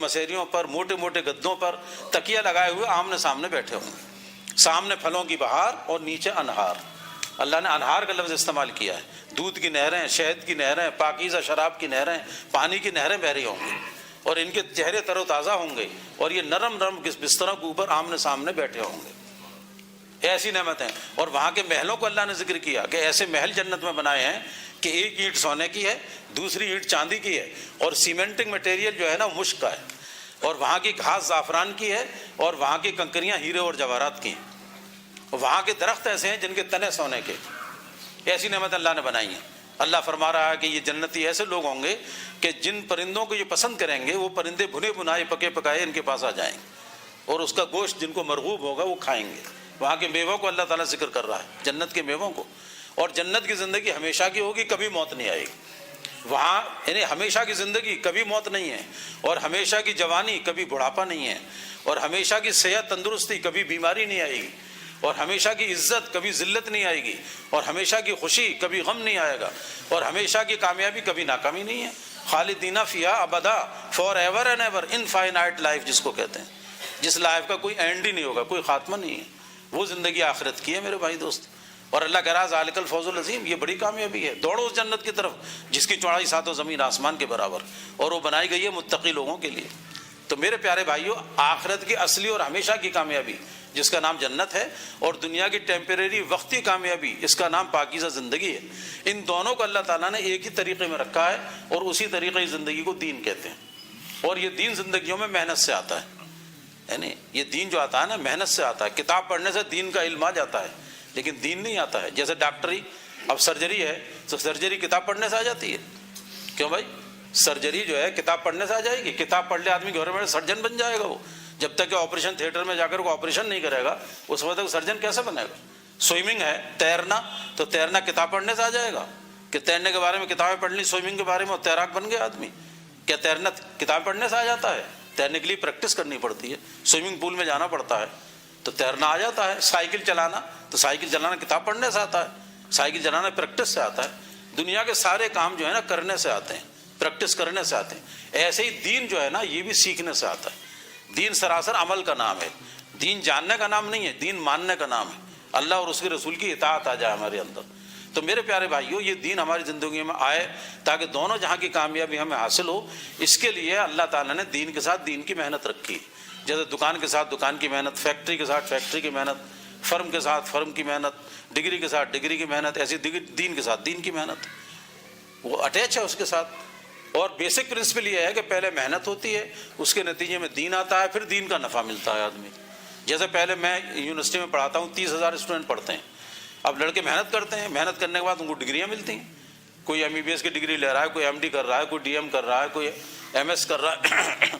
مسیریوں پر موٹے موٹے گدوں پر تکیہ لگائے ہوئے آمنے سامنے بیٹھے ہوں گے، سامنے پھلوں کی بہار اور نیچے انہار۔ اللہ نے انہار کا لفظ استعمال کیا ہے، دودھ کی نہریں، شہد کی نہریں، پاکیزہ شراب کی نہریں، پانی کی نہریں بہہ رہی ہوں گی، اور ان کے چہرے تر و تازہ ہوں گے، اور یہ نرم نرم بستروں کے اوپر آمنے سامنے بیٹھے ہوں گے۔ ایسی نعمتیں، اور وہاں کے محلوں کو اللہ نے ذکر کیا کہ ایسے محل جنت میں بنائے ہیں کہ ایک اینٹ سونے کی ہے، دوسری اینٹ چاندی کی ہے، اور سیمنٹنگ مٹیریل جو ہے نا وہ مشک کا ہے، اور وہاں کی گھاس زعفران کی ہے، اور وہاں کی کنکریاں ہیرے اور جواہرات کی ہیں، وہاں کے درخت ایسے ہیں جن کے تنے سونے کے۔ ایسی نعمت اللہ نے بنائی ہیں۔ اللہ فرما رہا ہے کہ یہ جنتی ایسے لوگ ہوں گے کہ جن پرندوں کو یہ پسند کریں گے وہ پرندے بھنے بنائے پکے پکائے ان کے پاس آ جائیں گے، اور اس کا گوشت جن کو مرغوب ہوگا وہ کھائیں گے۔ وہاں کے میووں کو اللہ تعالیٰ ذکر کر رہا ہے، جنت کے میووں کو، اور جنت کی زندگی ہمیشہ کی ہوگی، کبھی موت نہیں آئے گی وہاں، یعنی ہمیشہ کی زندگی، کبھی موت نہیں ہے، اور ہمیشہ کی جوانی، کبھی بڑھاپا نہیں ہے، اور ہمیشہ کی صحت تندرستی، کبھی بیماری نہیں آئے گی، اور ہمیشہ کی عزت، کبھی ذلت نہیں آئے گی، اور ہمیشہ کی خوشی، کبھی غم نہیں آئے گا، اور ہمیشہ کی کامیابی، کبھی ناکامی نہیں ہے۔ خالدین فیہا ابدا، for ever and ever, infinite life جس کو کہتے ہیں، جس لائف کا کوئی اینڈ ہی نہیں ہوگا، کوئی خاتمہ نہیں ہے، وہ زندگی آخرت کی ہے میرے بھائی دوست۔ اور اللہ کہہ رہا ذالک الفوز العظیم، یہ بڑی کامیابی ہے، دوڑو اس جنت کی طرف جس کی چوڑائی ساتوں زمین آسمان کے برابر، اور وہ بنائی گئی ہے متقی لوگوں کے لیے۔ تو میرے پیارے بھائیوں، آخرت کی اصلی اور ہمیشہ کی کامیابی جس کا نام جنت ہے، اور دنیا کی ٹیمپریری وقتی کامیابی اس کا نام پاکیزہ زندگی ہے، ان دونوں کو اللہ تعالیٰ نے ایک ہی طریقے میں رکھا ہے، اور اسی طریقے کی زندگی کو دین کہتے ہیں۔ اور یہ دین زندگیوں میں محنت سے آتا ہے، یعنی یہ دین جو آتا ہے نا محنت سے آتا ہے۔ کتاب پڑھنے سے دین کا علم آ جاتا ہے، لیکن دین نہیں آتا ہے۔ جیسے ڈاکٹری، اب سرجری ہے تو سرجری کتاب پڑھنے سے آ جاتی ہے، کیوں بھائی؟ سرجری جو ہے کتاب پڑھنے سے آ جائے گی؟ کتاب پڑھ لے آدمی گھر میں سرجن بن جائے گا وہ، جب تک کہ آپریشن تھیٹر میں جا کر وہ آپریشن نہیں کرے گا اس وقت تک سرجن کیسے بنے گا؟ سوئمنگ ہے، تیرنا، تو تیرنا کتاب پڑھنے سے آ جائے گا کہ تیرنے کے بارے میں کتابیں پڑھ لی، سوئمنگ کے بارے میں تیراک بن گیا آدمی؟ کیا تیرنا کتاب پڑھنے سے آ جاتا ہے؟ تیرنے کے لیے پریکٹس کرنی پڑتی ہے، سوئمنگ پول میں جانا پڑتا ہے، تو تیرنا آ جاتا ہے۔ سائیکل چلانا، تو سائیکل چلانا کتاب پڑھنے سے آتا ہے، سائیکل چلانا پریکٹس سے آتا ہے۔ دنیا کے سارے کام جو ہے نا کرنے سے آتے ہیں، پریکٹس کرنے سے آتے ہیں۔ ایسے ہی دین جو ہے نا یہ بھی سیکھنے سے آتا ہے۔ دین سراسر عمل کا نام ہے، دین جاننے کا نام نہیں ہے، دین ماننے کا نام ہے۔ اللہ اور اس کے رسول کی اطاعت آ جائے ہمارے اندر۔ تو میرے پیارے بھائیوں، یہ دین ہماری زندگی میں آئے تاکہ دونوں جہاں کی کامیابی ہمیں حاصل ہو، اس کے لیے اللہ تعالیٰ نے دین کے ساتھ دین کی محنت رکھی۔ جیسے دکان کے ساتھ دکان کی محنت، فیکٹری کے ساتھ فیکٹری کی محنت، فرم کے ساتھ فرم کی محنت، ڈگری کے ساتھ ڈگری کی محنت، ایسی دین کے ساتھ دین کی محنت، وہ اٹیچ ہے اس کے ساتھ۔ اور بیسک پرنسپل یہ ہے کہ پہلے محنت ہوتی ہے، اس کے نتیجے میں دین آتا ہے، پھر دین کا نفع ملتا ہے آدمی۔ جیسے پہلے میں یونیورسٹی میں پڑھاتا ہوں، 30,000 اسٹوڈنٹ پڑھتے ہیں، اب لڑکے محنت کرتے ہیں، محنت کرنے کے بعد ان کو ڈگریاں ملتی ہیں، کوئی MBBS کی ڈگری لے رہا ہے، کوئی MD کر رہا ہے، کوئی DM کر رہا ہے، کوئی MS کر رہا ہے،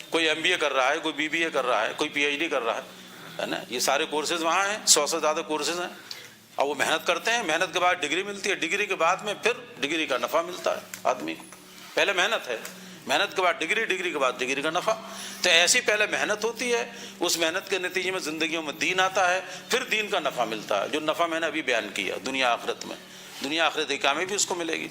کوئی MBA کر رہا ہے، کوئی BBA کر رہا ہے، کوئی PhD کر رہا ہے نا۔ یہ سارے کورسز وہاں ہیں، 100 سے زیادہ کورسز ہیں، اور وہ محنت کرتے ہیں، محنت کے بعد ڈگری ملتی ہے، ڈگری کے بعد میں پھر ڈگری کا نفع ملتا ہے آدمی کو۔ پہلے محنت ہے، محنت کے بعد ڈگری، ڈگری کے بعد ڈگری کا نفع۔ تو ایسی پہلے محنت ہوتی ہے، اس محنت کے نتیجے میں زندگیوں میں دین آتا ہے، پھر دین کا نفع ملتا ہے، جو نفع میں نے ابھی بیان کیا دنیا آخرت میں، دنیا آخرت کی کامیابی بھی اس کو ملے گی۔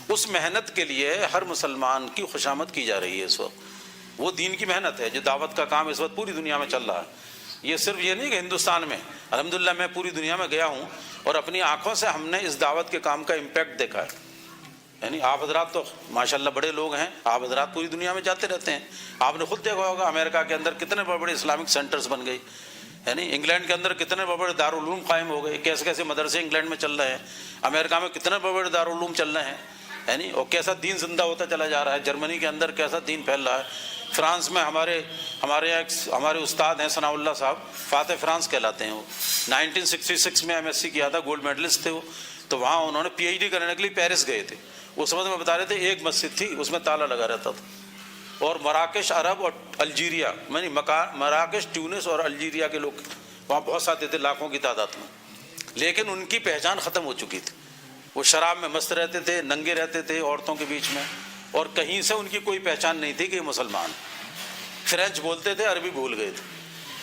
اس محنت کے لیے ہر مسلمان کی خوشامد کی جا رہی ہے اس وقت، وہ دین کی محنت ہے جو دعوت کا کام اس وقت پوری دنیا میں چل رہا ہے۔ یہ صرف یہ نہیں کہ ہندوستان میں، الحمدللہ میں پوری دنیا میں گیا ہوں اور اپنی آنکھوں سے ہم نے اس دعوت کے کام کا امپیکٹ دیکھا ہے۔ یعنی آپ حضرات تو ماشاءاللہ بڑے لوگ ہیں، آپ حضرات پوری دنیا میں جاتے رہتے ہیں، آپ نے خود دیکھا ہوگا امریکہ کے اندر کتنے بڑے بڑے اسلامک سینٹرز بن گئے، یعنی انگلینڈ کے اندر کتنے بڑے بڑے دارالعلوم قائم ہو گئے، کیسے کیسے مدرسے انگلینڈ میں چل رہے ہیں، امریکہ میں کتنے بڑے بڑے دارالعلوم چل رہے ہیں، یعنی اور کیسا دین زندہ ہوتا چلا جا رہا ہے، جرمنی کے اندر کیسا دین پھیل رہا ہے، فرانس میں ہمارے استاد ہیں ثناء اللہ صاحب، فاتح فرانس کہلاتے ہیں، وہ 1966 میں MSc کیا تھا، گولڈ میڈلسٹ تھے وہ، تو وہاں انہوں نے PhD کرنے کے لیے پیرس گئے تھے۔ اس وقت میں بتا رہے تھے ایک مسجد تھی اس میں تالا لگا رہتا تھا، اور مراکش عرب اور الجیریا، یعنی مراکش، ٹیونس اور الجیریا کے لوگ وہاں بہت ساتھ تھے، لاکھوں کی تعداد میں، لیکن ان کی پہچان ختم ہو چکی تھی، وہ شراب میں مست رہتے تھے، ننگے رہتے تھے عورتوں کے بیچ میں، اور کہیں سے ان کی کوئی پہچان نہیں تھی کہ یہ مسلمان، فرینچ بولتے تھے، عربی بھول گئے تھے،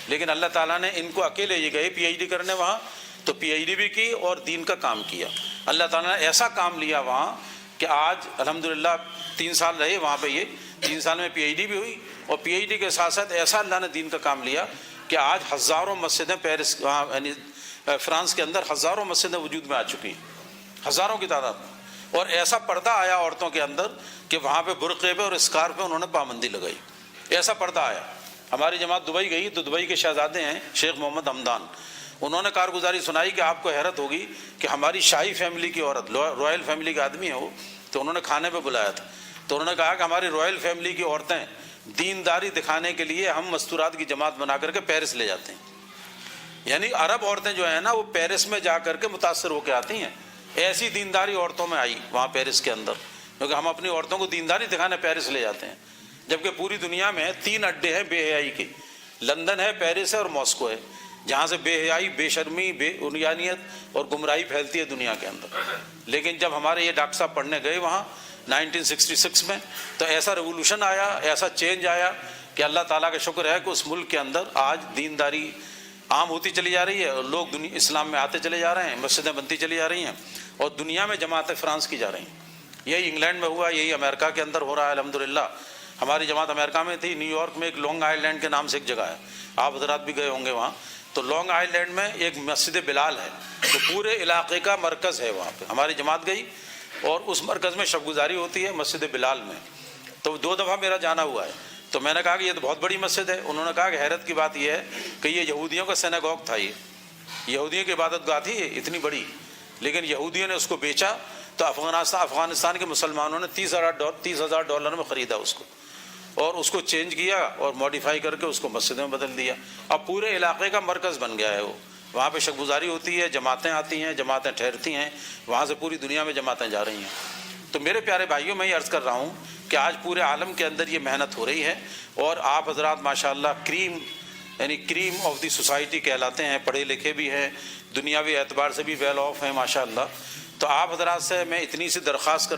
لیکن اللہ تعالیٰ نے ان کو اکیلے یہ گئے PhD کرنے وہاں، تو PhD بھی کی اور دین کا کام کیا۔ اللہ تعالیٰ نے ایسا کام لیا وہاں کہ آج الحمدللہ 3 سال رہے وہاں پہ، یہ 3 سال میں PhD بھی ہوئی اور پی ایچ ڈی کے ساتھ ساتھ ایسا اللہ نے دین کا کام لیا کہ آج ہزاروں مسجدیں پیرس یعنی فرانس کے اندر ہزاروں مسجدیں وجود میں آ چکی ہیں، ہزاروں کی تعداد، اور ایسا پردہ آیا عورتوں کے اندر کہ وہاں پہ برقعے پہ اور اسکارف پہ انہوں نے پابندی لگائی، ایسا پردہ آیا۔ ہماری جماعت دبئی گئی تو دبئی کے شہزادے ہیں شیخ محمد حمدان، انہوں نے کارگزاری سنائی کہ آپ کو حیرت ہوگی کہ ہماری شاہی فیملی کی عورت، رائل فیملی کا آدمی ہے وہ، تو انہوں نے کھانے پہ بلایا تھا، تو انہوں نے کہا کہ ہماری رائل فیملی کی عورتیں دینداری دکھانے کے لیے ہم مستورات کی جماعت بنا کر کے پیرس لے جاتے ہیں، یعنی عرب عورتیں جو ہیں نا وہ پیرس میں جا کر کے متاثر ہو کے آتی ہیں، ایسی دینداری عورتوں میں آئی وہاں پیرس کے اندر، کیونکہ ہم اپنی عورتوں کو دینداری دکھانے پیرس لے جاتے ہیں، جبکہ پوری دنیا میں 3 اڈے ہیں بے حیائی کے، لندن ہے، پیرس ہے اور ماسکو ہے، جہاں سے بے حیائی، بے شرمی، بے انیانیت اور گمراہی پھیلتی ہے دنیا کے اندر۔ لیکن جب ہمارے یہ ڈاکٹر صاحب پڑھنے گئے وہاں 1966 میں تو ایسا ریولوشن آیا، ایسا چینج آیا کہ اللہ تعالیٰ کا شکر ہے کہ اس ملک کے اندر آج دینداری عام ہوتی چلی جا رہی ہے اور لوگ اسلام میں آتے چلے جا رہے ہیں، مسجدیں بنتی چلی جا رہی ہیں اور دنیا میں جماعتیں فرانس کی جا رہی ہیں۔ یہی انگلینڈ میں ہوا، یہی امریکہ کے اندر ہو رہا ہے الحمدللہ۔ ہماری جماعت امریکہ میں تھی، نیو یارک میں ایک لانگ آئی لینڈ کے نام سے ایک جگہ ہے، آپ حضرات بھی گئے ہوں گے وہاں، تو لانگ آئی لینڈ میں ایک مسجد بلال ہے، تو پورے علاقے کا مرکز ہے وہاں پہ، ہماری جماعت گئی اور اس مرکز میں شب گزاری ہوتی ہے مسجد بلال میں، تو 2 دفعہ میرا جانا ہوا ہے، تو میں نے کہا کہ یہ تو بہت بڑی مسجد ہے، انہوں نے کہا کہ حیرت کی بات یہ ہے کہ یہ یہودیوں کا سیناگوگ تھا، یہ یہودیوں کی عبادت گاہ تھی یہ اتنی بڑی، لیکن یہودیوں نے اس کو بیچا تو افغانستان کے مسلمانوں نے $30,000 میں خریدا اس کو، اور اس کو چینج کیا اور ماڈیفائی کر کے اس کو مسجد میں بدل دیا، اب پورے علاقے کا مرکز بن گیا ہے وہ، وہاں پہ شب گزاری ہوتی ہے، جماعتیں آتی ہیں، جماعتیں ٹھہرتی ہیں، وہاں سے پوری دنیا میں جماعتیں جا رہی ہیں۔ تو میرے پیارے بھائیوں، میں یہ عرض کر رہا ہوں کہ آج پورے عالم کے اندر یہ محنت ہو رہی ہے اور آپ حضرات ماشاءاللہ کریم آف دی سوسائٹی کہلاتے ہیں، پڑھے لکھے بھی ہیں، دنیاوی اعتبار سے بھی ویل آف ہیں ماشاءاللہ، تو آپ حضرات سے میں اتنی سی درخواست کر